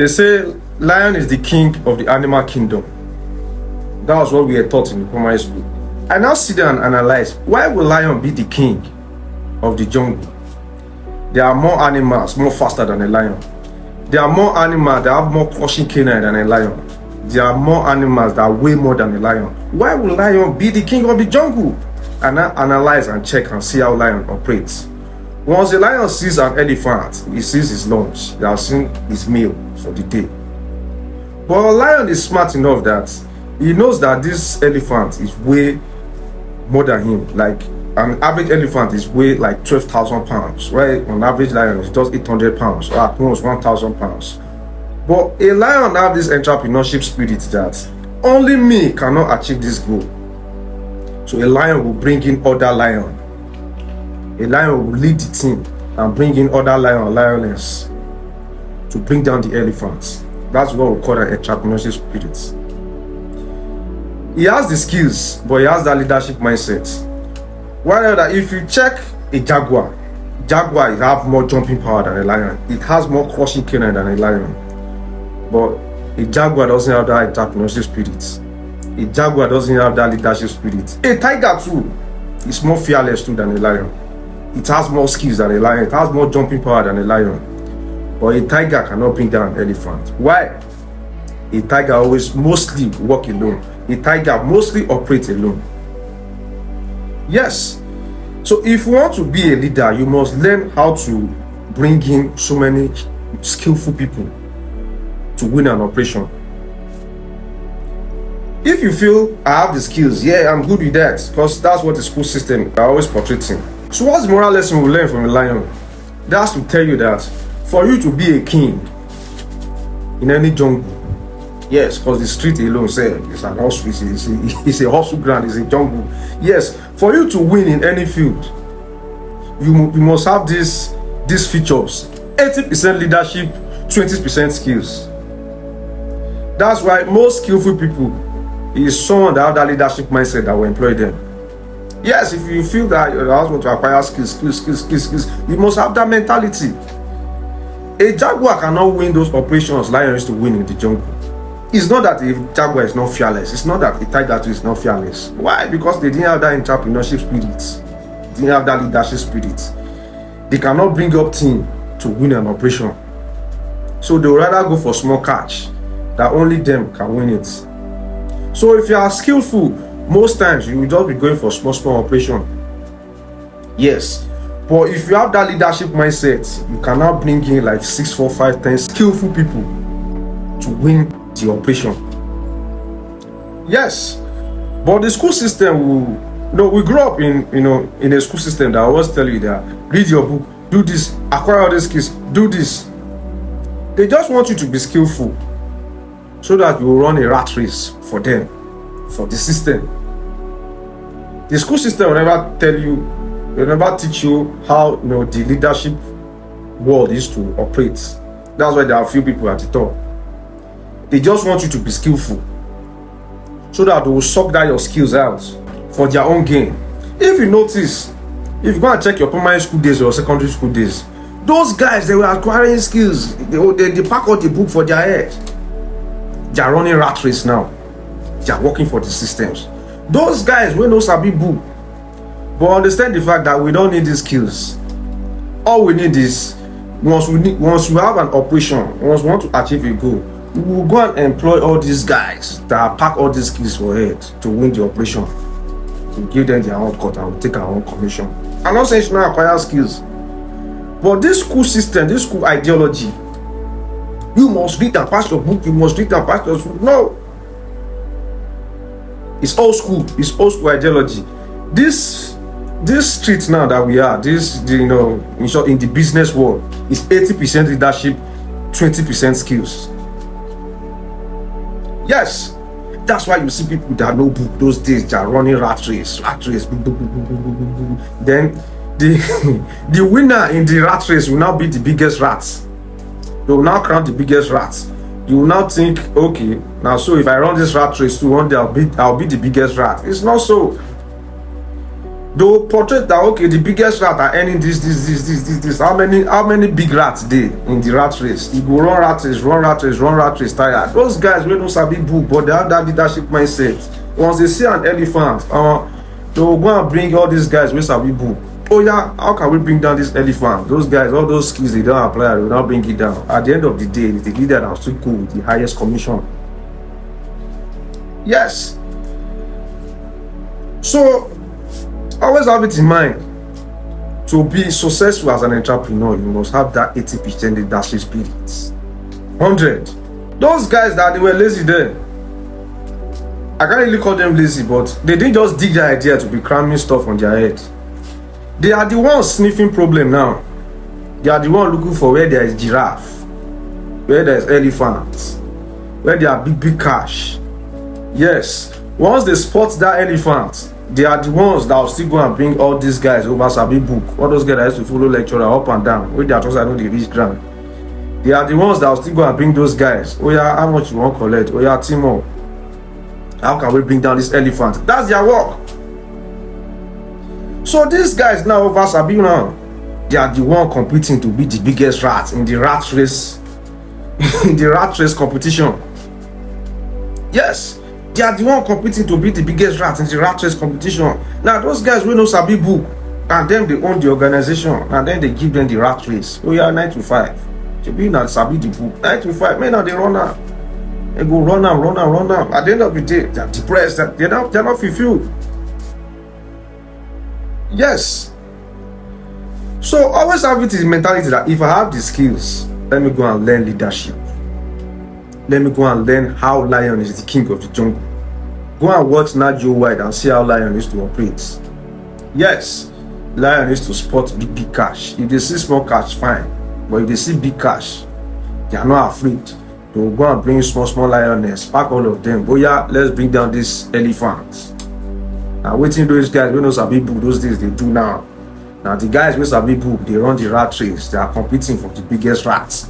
They say lion is the king of the animal kingdom. That was what we were taught in primary school. I now sit down and analyze, why will lion be the king of the jungle? There are more animals more faster than a lion. There are more animals that have more crushing canine than a lion. There are more animals that weigh more than a lion. Why will lion be the king of the jungle? And I analyze and check and see how lion operates. Once a lion sees an elephant, he sees his lunch. He has seen his meal for the day. But a lion is smart enough that he knows that this elephant is way more than him. Like an average elephant is weigh like 12,000 pounds, right? On average lion is just 800 pounds or at most 1,000 pounds. But a lion has this entrepreneurship spirit that only me cannot achieve this goal. So a lion will bring in other lion. A lion will lead the team and bring in other lion or lioness to bring down the elephants. That's what we call an entrepreneurship spirit. He has the skills, but he has that leadership mindset. While that if you check a jaguar have more jumping power than a lion. It has more crushing canine than a lion. But a jaguar doesn't have that entrepreneurship spirit. A jaguar doesn't have that leadership spirit. A tiger too is more fearless too than a lion. It has more skills than a lion. It has more jumping power than a lion. But a tiger cannot bring down an elephant. Why? A tiger always mostly walk alone. A tiger mostly operates alone. Yes. So if you want to be a leader, you must learn how to bring in so many skillful people to win an operation. If you feel I have the skills, yeah, I'm good with that, because that's what the school system are always portraying. So what's the moral lesson we learn from a lion? That's to tell you that for you to be a king in any jungle, yes, because the street alone says it's an hustle, it's a hustle ground, it's a jungle. Yes, for you to win in any field, you must have these features: 80% leadership, 20% skills. That's why most skillful people is someone that have that leadership mindset that will employ them. Yes, if you feel that your husband to acquire skills, you must have that mentality. A jaguar cannot win those operations lion used to win in the jungle. It's not that a jaguar is not fearless. It's not that a tiger is not fearless. Why? Because they didn't have that entrepreneurship spirit. They didn't have that leadership spirit. They cannot bring up team to win an operation. So they would rather go for small catch that only them can win it. So if you are skillful, most times you will just be going for small operation. Yes. But if you have that leadership mindset, you cannot bring in like 6, 4, 5, 10 skillful people to win the operation. Yes. But the school system will, we grew up in a school system that always tell you that read your book, do this, acquire all these skills, do this. They just want you to be skillful so that you will run a rat race for them, for the system. The school system will never tell you, will never teach you how the leadership world is to operate. That's why there are few people at the top. They just want you to be skillful so that they will suck down your skills out for their own gain. If you notice, if you go and check your primary school days or secondary school days, those guys, they were acquiring skills. They pack out the book for their head. They are running rat race now. They are working for the systems. Those guys will know sabi book, but understand the fact that we don't need these skills. All we need is once we have an operation, once we want to achieve a goal, we will go and employ all these guys that pack all these skills for head to win the operation. To give them their own cut and we'll take our own commission. I'm not saying you should not acquire skills, but this school system, this school ideology, you must read and pass your book, you must read and pass your school. No. It's old school ideology. This street now that we are, in short, in the business world, is 80% leadership, 20% skills. Yes, that's why you see people that know book those days, they are running rat race. Then the winner in the rat race will now be the biggest rats. They will now crown the biggest rats. You will now think, okay, now so if I run this rat race too, one day I'll be the biggest rat. It's not so. They will portray that okay, the biggest rat are earning this. How many big rats dey in the rat race? You go run rat race, tired. Those guys wey no sabi book, but they have that leadership mindset. Once they see an elephant, they will go and bring all these guys wey sabi book. Oh yeah, how can we bring down this elephant? Those guys, all those skills they don't apply, they will not bring it down. At the end of the day, it's the leader that will still go with the highest commission. Yes. So always have it in mind. To be successful as an entrepreneur, you must have that 80% leadership spirit. 100. Those guys that they were lazy then, I can't really call them lazy, but they didn't just dig the idea to be cramming stuff on their head. They are the ones sniffing problem now. They are the ones looking for where there is giraffe, where there is elephants, where there are big cash. Yes, once they spot that elephant, they are the ones that will still go and bring all these guys over sabi book. All those guys that used to follow lecturer up and down, where they are just I know the rich ground. They are the ones that will still go and bring those guys. Oh yeah, how much you want to collect? Oh yeah, Timo, how can we bring down this elephant? That's their work. So these guys now over sabi now, they are the one competing to be the biggest rat in the rat race, in the rat race competition. Yes. They are the one competing to be the biggest rat in the rat race competition. Now those guys will know sabi book, and then they own the organization, and then they give them the rat race. Oh yeah, 9 to 5. To be not sabi the book, 9 to 5. Man, now they run out. They go run out. At the end of the day, they're depressed. They're not fulfilled. Yes. So always have it in mentality that if I have the skills, let me go and learn leadership. Let me go and learn how lion is the king of the jungle. Go and watch Nat Geo Wild and see how lion is to operate. Yes, lion is to spot big cash. If they see small cash, fine. But if they see big cash, they are not afraid. They will go and bring small lioness, pack all of them. Oh yeah, let's bring down this elephant. Now waiting those guys wey no sabi book those days they do now. Now the guys wey sabi book, they run the rat race. They are competing for the biggest rats.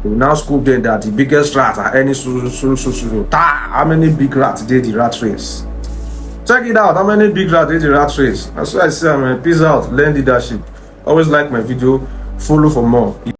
They will now scoop them that the biggest rat are any how many big rats did the rat race? Check it out, how many big rats did the rat race? That's why I say, man, peace out, learn leadership. Always like my video, follow for more.